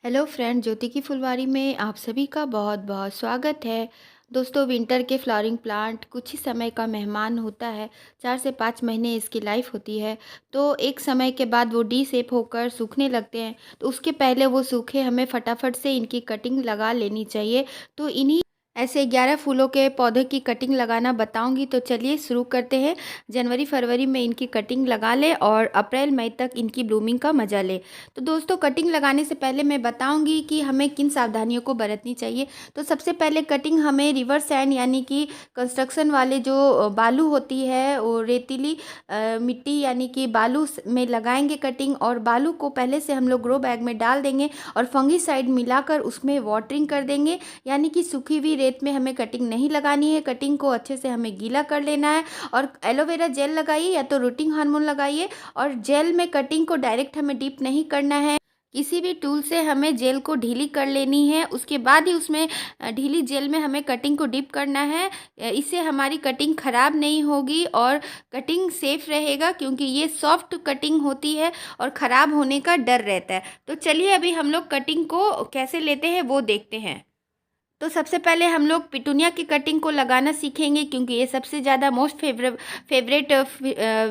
Hello friend, ज्योति की फुलवारी में आप सभी का बहुत बहुत स्वागत है। दोस्तों, विंटर के फ्लावरिंग प्लांट कुछ ही समय का मेहमान होता है। 4 से 5 महीने इसकी लाइफ होती है। तो एक समय के बाद वो डी शेप होकर सूखने लगते हैं। तो उसके पहले वो सूखे हमें फटाफट से इनकी कटिंग लगा लेनी चाहिए। तो इन्हीं ऐसे 11 फूलों के पौधे की कटिंग लगाना बताऊंगी। तो चलिए शुरू करते हैं। जनवरी फरवरी में इनकी कटिंग लगा ले और अप्रैल मई तक इनकी ब्लूमिंग का मजा ले। तो दोस्तों, कटिंग लगाने से पहले मैं बताऊंगी कि हमें किन सावधानियों को बरतनी चाहिए। तो सबसे पहले कटिंग हमें रिवर सैंड यानी कि कंस्ट्रक्शन वाले जो बालू होती है, वो रेतीली मिट्टी यानी कि बालू में लगाएंगे कटिंग। और बालू को पहले से हम लोग ग्रो बैग में डाल देंगे और फंगीसाइड मिलाकर उसमें वाटरिंग कर देंगे। यानी कि सूखी हुई रेत में हमें कटिंग नहीं लगानी है। कटिंग को अच्छे से हमें गीला कर लेना है। और एलोवेरा जेल लगाइए या तो रूटिंग हार्मोन लगाइए। और जेल में कटिंग को डायरेक्ट हमें डीप नहीं करना है। किसी भी टूल से हमें जेल को ढीली कर लेनी है, उसके बाद ही उसमें ढीली जेल में हमें कटिंग को डिप करना है। इससे हमारी कटिंग ख़राब नहीं होगी और कटिंग सेफ रहेगा, क्योंकि ये सॉफ्ट कटिंग होती है और ख़राब होने का डर रहता है। तो चलिए अभी हम लोग कटिंग को कैसे लेते हैं वो देखते हैं। तो सबसे पहले हम लोग पिटूनिया की कटिंग को लगाना सीखेंगे, क्योंकि ये सबसे ज़्यादा most favourite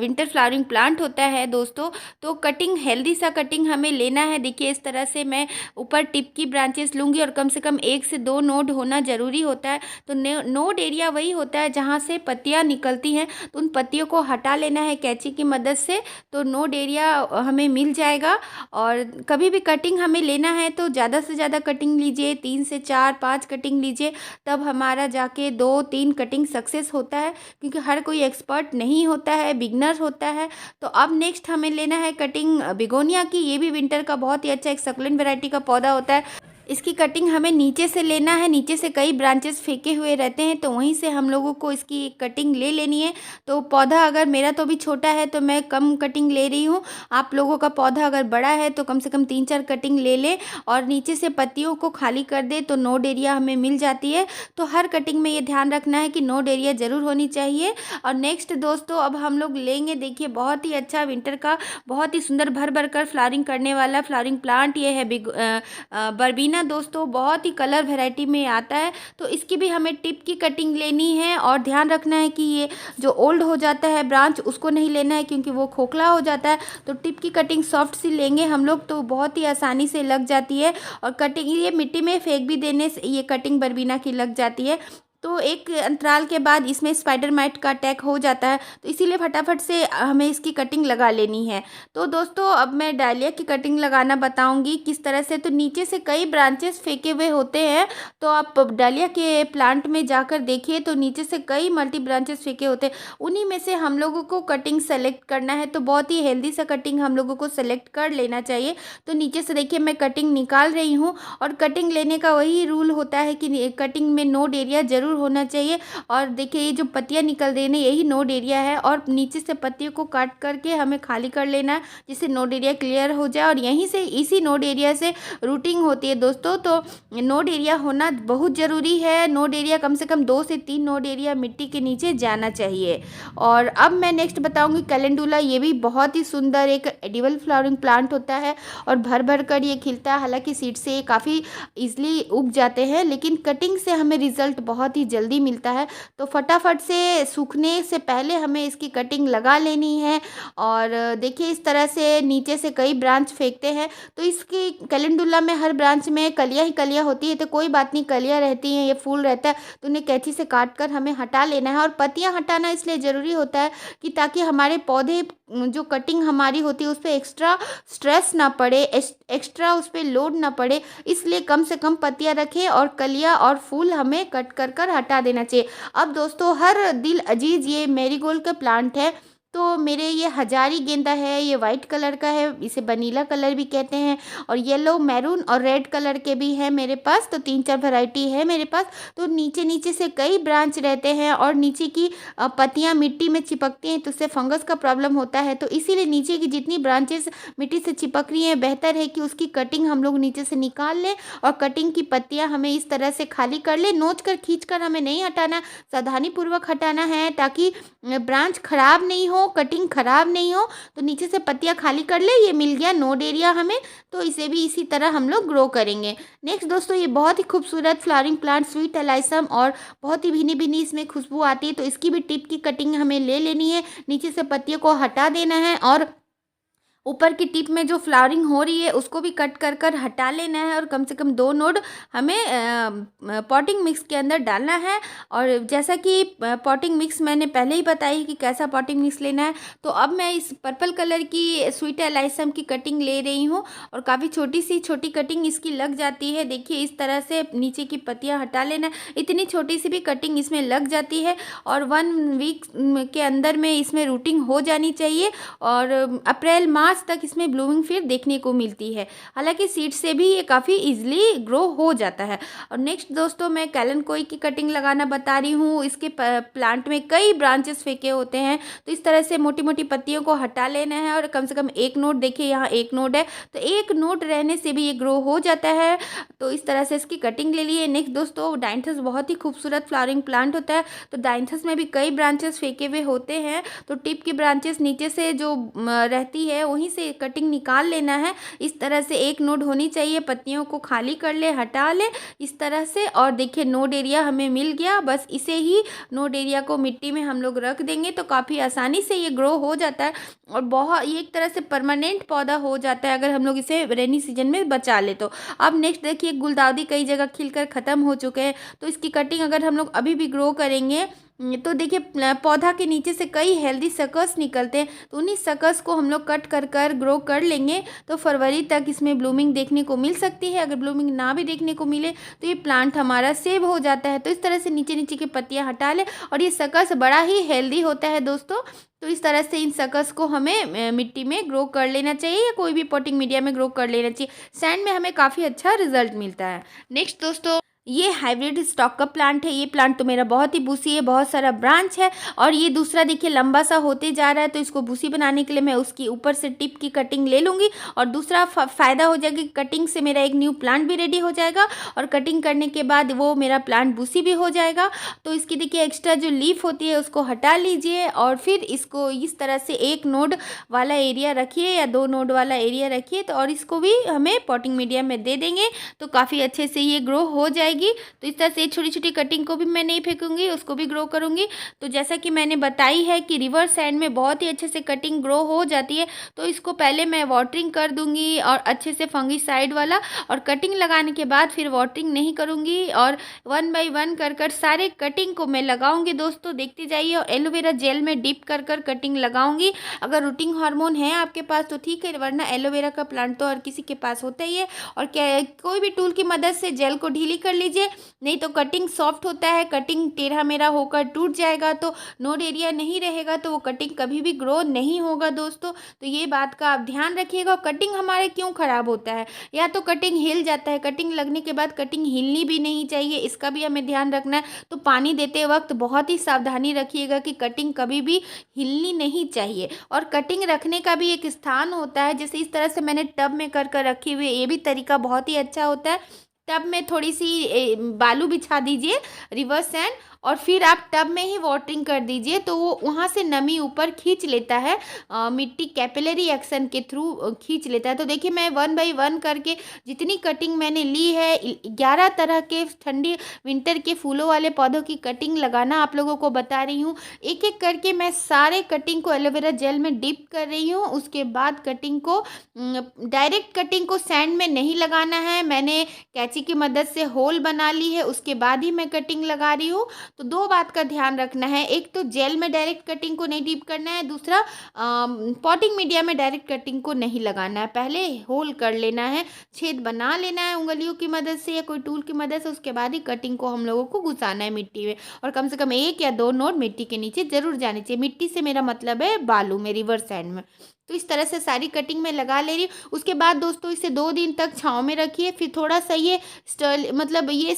winter flowering plant होता है दोस्तों। तो कटिंग हेल्दी सा कटिंग हमें लेना है। देखिए इस तरह से मैं ऊपर टिप की ब्रांचेस लूँगी और कम से कम 1 से 2 नोड होना ज़रूरी होता है। तो नोड एरिया वही होता है जहाँ से पत्तियाँ निकलती हैं। तो उन पत्तियों को हटा लेना है कैंची की मदद से। तो नोड एरिया हमें मिल जाएगा। और कभी भी कटिंग हमें लेना है तो ज़्यादा से ज़्यादा कटिंग लीजिए, 3 से 4 5 कटिंग लीजिए, तब हमारा जाके 2-3 कटिंग सक्सेस होता है। क्योंकि हर कोई एक्सपर्ट नहीं होता है, बिगनर होता है। तो अब नेक्स्ट हमें लेना है कटिंग बिगोनिया की। ये भी विंटर का बहुत ही अच्छा एक सक्लेंट वैरायटी का पौधा होता है। इसकी कटिंग हमें नीचे से लेना है। नीचे से कई ब्रांचेस फेंके हुए रहते हैं, तो वहीं से हम लोगों को इसकी कटिंग ले लेनी है। तो पौधा अगर मेरा तो भी छोटा है तो मैं कम कटिंग ले रही हूँ। आप लोगों का पौधा अगर बड़ा है तो कम से कम 3-4 कटिंग ले ले और नीचे से पत्तियों को खाली कर दे, तो नोड एरिया हमें मिल जाती है। तो हर कटिंग में ये ध्यान रखना है कि नोड एरिया ज़रूर होनी चाहिए। और नेक्स्ट दोस्तों, अब हम लोग लेंगे, देखिए बहुत ही अच्छा विंटर का बहुत ही सुंदर भर भर कर फ्लावरिंग करने वाला फ्लावरिंग प्लांट ये है बर्बीना दोस्तों। बहुत ही कलर वैरायटी में आता है। तो इसकी भी हमें टिप की कटिंग लेनी है। और ध्यान रखना है कि ये जो ओल्ड हो जाता है ब्रांच, उसको नहीं लेना है, क्योंकि वो खोखला हो जाता है। तो टिप की कटिंग सॉफ्ट सी लेंगे हम लोग, तो बहुत ही आसानी से लग जाती है। और कटिंग ये मिट्टी में फेंक भी देने से ये कटिंग बर्बीना की लग जाती है। तो एक अंतराल के बाद इसमें स्पाइडर माइट का अटैक हो जाता है, तो इसीलिए फटाफट से हमें इसकी कटिंग लगा लेनी है। तो दोस्तों, अब मैं डालिया की कटिंग लगाना बताऊंगी किस तरह से। तो नीचे से कई ब्रांचेस फेंके हुए होते हैं। तो आप डालिया के प्लांट में जाकर देखिए, तो नीचे से कई मल्टी ब्रांचेस फेंके होते हैं। उन्हीं में से हम लोगों को कटिंग सेलेक्ट करना है। तो बहुत ही हेल्दी सा कटिंग हम लोगों को सेलेक्ट कर लेना चाहिए। तो नीचे से देखिए मैं कटिंग निकाल रही हूँ। और कटिंग लेने का वही रूल होता है कि कटिंग में नोड एरिया ज़रूर होना चाहिए। और देखिए ये जो पत्तियां निकल रही है यही नोड एरिया है। और नीचे से पत्तियों को काट करके हमें खाली कर लेना है, जिससे नोड एरिया क्लियर हो जाए। और यहीं से इसी नोड एरिया से रूटिंग होती है दोस्तों। तो नोड एरिया होना बहुत ज़रूरी है। नोड एरिया कम से कम 2 से 3 नोड एरिया मिट्टी के नीचे जाना चाहिए। और अब मैं नेक्स्ट बताऊंगी कैलेंडुला। ये भी बहुत ही सुंदर एक एडिबल फ्लावरिंग प्लांट होता है और भर भर कर ये खिलता है। हालांकि सीड से काफ़ी ईजिली उग जाते हैं, लेकिन कटिंग से हमें रिजल्ट बहुत ही जल्दी मिलता है। तो फटाफट से सूखने से पहले हमें इसकी कटिंग लगा लेनी है। और देखिए इस तरह से नीचे से कई ब्रांच फेंकते हैं। तो इसकी कैलेंडुला में हर ब्रांच में कलियां ही कलियां होती है। तो कोई बात नहीं, कलियां रहती हैं, ये फूल रहता है, तो उन्हें कैंची से काट कर हमें हटा लेना है। और पत्तियां हटाना इसलिए ज़रूरी होता है कि ताकि हमारे पौधे जो कटिंग हमारी होती है उस पर एक्स्ट्रा स्ट्रेस ना पड़े, एक्स्ट्रा उस पर लोड ना पड़े। इसलिए कम से कम पत्तियां रखें और कलियां और फूल हमें कट कर कर हटा देना चाहिए। अब दोस्तों, हर दिल अजीज ये मैरीगोल्ड का प्लांट है। तो मेरे ये हजारी गेंदा है, ये वाइट कलर का है, इसे वनीला कलर भी कहते हैं। और येलो, मैरून और रेड कलर के भी हैं मेरे पास। तो 3-4 वैरायटी है मेरे पास। तो नीचे नीचे से कई ब्रांच रहते हैं और नीचे की पत्तियां मिट्टी में चिपकती हैं, तो उससे फंगस का प्रॉब्लम होता है। तो इसीलिए नीचे की जितनी ब्रांचेस मिट्टी से चिपक रही हैं, बेहतर है कि उसकी कटिंग हम लोग नीचे से निकाल लें। और कटिंग की पत्तियां हमें इस तरह से खाली कर ले, नोच कर खींच कर हमें नहीं हटाना, सावधानी पूर्वक हटाना है, ताकि ब्रांच खराब नहीं हो हो, कटिंग ख़राब नहीं हो। तो नीचे से पत्तियाँ खाली कर ले, ये मिल गया नोड एरिया हमें। तो इसे भी इसी तरह हम लोग ग्रो करेंगे। नेक्स्ट दोस्तों, ये बहुत ही खूबसूरत फ्लावरिंग प्लांट स्वीट एलाइसम और बहुत ही भीनी-भीनी इसमें खुशबू आती है। तो इसकी भी टिप की कटिंग हमें ले लेनी है, नीचे से पत्तियों को हटा देना है और ऊपर की टिप में जो फ्लावरिंग हो रही है उसको भी कट कर कर हटा लेना है। और कम से कम 2 नोड हमें पॉटिंग मिक्स के अंदर डालना है। और जैसा कि पॉटिंग मिक्स मैंने पहले ही बताई कि कैसा पॉटिंग मिक्स लेना है। तो अब मैं इस पर्पल कलर की स्वीट एलाइसम की कटिंग ले रही हूँ और काफ़ी छोटी कटिंग इसकी लग जाती है। देखिए इस तरह से नीचे की पत्तियाँ हटा लेना है, इतनी छोटी सी भी कटिंग इसमें लग जाती है। और 1 वीक के अंदर में इसमें रूटिंग हो जानी चाहिए और अप्रैल मार्च तक इसमें ब्लूमिंग फिर देखने को मिलती है। हालांकि सीड से भी ये काफ़ी इजीली ग्रो हो जाता है। और नेक्स्ट दोस्तों, मैं कैलन-कोई की कटिंग लगाना बता रही हूँ। इसके प्लांट में कई ब्रांचेस फेंके होते हैं, तो इस तरह से मोटी मोटी पत्तियों को हटा लेना है और कम से कम एक नोड, देखिए यहाँ एक नोड है, तो एक नोड रहने से भी ये ग्रो हो जाता है। तो इस तरह से इसकी कटिंग ले लिए। नेक्स्ट दोस्तों, डायंथस बहुत ही खूबसूरत फ्लावरिंग प्लांट होता है। तो डायंथस में भी कई ब्रांचेस फेंके हुए होते हैं, तो टिप की ब्रांचेस नीचे से जो रहती है वहीं से कटिंग निकाल लेना है। इस तरह से एक नोड होनी चाहिए, पत्तियों को खाली कर ले, हटा ले इस तरह से। और देखिए नोड एरिया हमें मिल गया। बस इसे ही नोड एरिया को मिट्टी में हम लोग रख देंगे तो काफ़ी आसानी से ये ग्रो हो जाता है और बहुत ये एक तरह से परमानेंट पौधा हो जाता है अगर हम लोग इसे रेनी सीजन में बचा ले तो। अब नेक्स्ट देखिए, गुलदाउदी कई जगह खिलकर ख़त्म हो चुके हैं, तो इसकी कटिंग अगर हम लोग अभी भी ग्रो करेंगे तो देखिए पौधा के नीचे से कई हेल्दी सकस निकलते हैं, तो उन्हीं सकस को हम लोग कट कर कर ग्रो कर लेंगे तो फरवरी तक इसमें ब्लूमिंग देखने को मिल सकती है। अगर ब्लूमिंग ना भी देखने को मिले तो ये प्लांट हमारा सेव हो जाता है। तो इस तरह से नीचे नीचे की पत्तियां हटा ले और ये सकस बड़ा ही हेल्दी होता है दोस्तों। तो इस तरह से इन सकस को हमें मिट्टी में ग्रो कर लेना चाहिए या कोई भी पॉटिंग मीडिया में ग्रो कर लेना चाहिए। सैंड में हमें काफ़ी अच्छा रिजल्ट मिलता है। नेक्स्ट दोस्तों, ये हाइब्रिड स्टॉक का प्लांट है। ये प्लांट तो मेरा बहुत ही बूसी है, बहुत सारा ब्रांच है और ये दूसरा देखिए लंबा सा होते जा रहा है। तो इसको बूसी बनाने के लिए मैं उसकी ऊपर से टिप की कटिंग ले लूँगी और दूसरा फ़ायदा हो जाएगा कि कटिंग से मेरा एक न्यू प्लांट भी रेडी हो जाएगा और कटिंग करने के बाद वो मेरा प्लांट बूसी भी हो जाएगा। तो इसकी देखिए एक्स्ट्रा जो लीफ होती है उसको हटा लीजिए और फिर इसको इस तरह से एक नोड वाला एरिया रखिए या 2 नोड वाला एरिया रखिए। तो और इसको भी हमें पॉटिंग मीडिया में दे देंगे तो काफ़ी अच्छे से ये ग्रो हो जाएगी। तो इस तरह से छोटी छोटी कटिंग को भी मैं नहीं फेंकूंगी, उसको भी ग्रो करूंगी। तो जैसा कि मैंने बताई है कि रिवर सैंड में बहुत ही अच्छे से कटिंग ग्रो हो जाती है, तो इसको पहले मैं वाटरिंग कर दूंगी और अच्छे से फंगीसाइड वाला, और कटिंग लगाने के बाद फिर वाटरिंग नहीं करूंगी और 1 बाय 1 कर कर सारे कटिंग को मैं लगाऊंगी दोस्तों, देखते जाइए। और एलोवेरा जेल में डिप कर कर कटिंग लगाऊंगी। अगर रूटिंग हार्मोन है आपके पास तो ठीक है, वरना एलोवेरा का प्लांट तो हर किसी के पास होता ही है। और क्या कोई भी टूल की मदद से जेल को ढीली कर लीजिए, नहीं तो कटिंग सॉफ्ट होता है, कटिंग टेढ़ा मेढ़ा होकर टूट जाएगा तो नोड एरिया नहीं रहेगा, तो वो कटिंग कभी भी ग्रो नहीं होगा दोस्तों। तो ये बात का आप ध्यान रखिएगा। कटिंग हमारे क्यों ख़राब होता है, या तो कटिंग हिल जाता है, कटिंग लगने के बाद कटिंग हिलनी भी नहीं चाहिए, इसका भी हमें ध्यान रखना है। तो पानी देते वक्त बहुत ही सावधानी रखिएगा कि कटिंग कभी भी हिलनी नहीं चाहिए। और कटिंग रखने का भी एक स्थान होता है, जैसे इस तरह से मैंने टब में कर कर रखी हुई है, ये भी तरीका बहुत ही अच्छा होता है। टब में थोड़ी सी बालू बिछा दीजिए रिवर्स सैंड और फिर आप टब में ही वाटरिंग कर दीजिए, तो वो वहाँ से नमी ऊपर खींच लेता है, मिट्टी कैपिलरी एक्शन के थ्रू खींच लेता है। तो देखिए मैं 1 बाय 1 करके जितनी कटिंग मैंने ली है, 11 तरह के ठंडी विंटर के फूलों वाले पौधों की कटिंग लगाना आप लोगों को बता रही हूँ। एक एक करके मैं सारे कटिंग को एलोवेरा जेल में डिप कर रही हूँ। उसके बाद कटिंग को डायरेक्ट कटिंग को सैंड में नहीं लगाना है, मैंने कैंची की मदद से होल बना ली है, उसके बाद ही मैं कटिंग लगा रही हूँ। तो 2 बात का ध्यान रखना है, एक तो जेल में डायरेक्ट कटिंग को नहीं डीप करना है, दूसरा पॉटिंग मीडिया में डायरेक्ट कटिंग को नहीं लगाना है। पहले होल कर लेना है, छेद बना लेना है उंगलियों की मदद से या कोई टूल की मदद से, उसके बाद ही कटिंग को हम लोगों को घुसाना है मिट्टी में। और कम से कम 1 या 2 नोड मिट्टी के नीचे जरूर जाने चाहिए। मिट्टी से मेरा मतलब है बालू में, रिवर सैंड में। तो इस तरह से सारी कटिंग में लगा ले रही हूँ। उसके बाद दोस्तों इसे 2 दिन तक छाँव में रखिए, फिर थोड़ा सा ये मतलब ये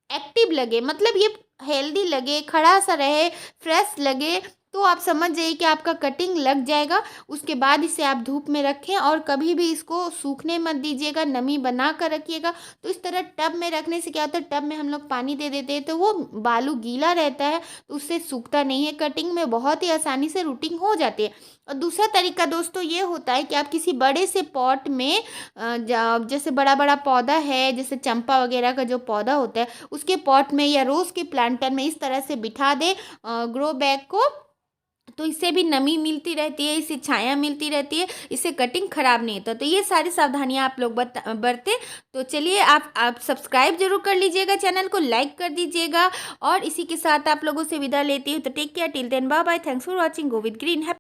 एक्टिव लगे, मतलब ये हेल्दी लगे, खड़ा सा रहे, फ्रेश लगे, तो आप समझ जाइए कि आपका कटिंग लग जाएगा। उसके बाद इसे आप धूप में रखें और कभी भी इसको सूखने मत दीजिएगा, नमी बना कर रखिएगा। तो इस तरह टब में रखने से क्या होता है, टब में हम लोग पानी दे देते हैं तो वो बालू गीला रहता है, तो उससे सूखता नहीं है, कटिंग में बहुत ही आसानी से रूटिंग हो जाती है। और दूसरा तरीका दोस्तों ये होता है कि आप किसी बड़े से पॉट में जैसे बड़ा बड़ा पौधा है, जैसे चंपा वगैरह का जो पौधा होता है, उसके पॉट में या रोज़ के प्लांटर में इस तरह से बिठा दें ग्रो बैग को। तो इससे भी नमी मिलती रहती है, इससे छाया मिलती रहती है, इससे कटिंग खराब नहीं होता। तो ये सारी सावधानियां आप लोग बरतें। तो चलिए, आप सब्सक्राइब जरूर कर लीजिएगा, चैनल को लाइक कर दीजिएगा। और इसी के साथ आप लोगों से विदा लेती हूँ। तो take care, till then bye bye, thanks for watching, go with green.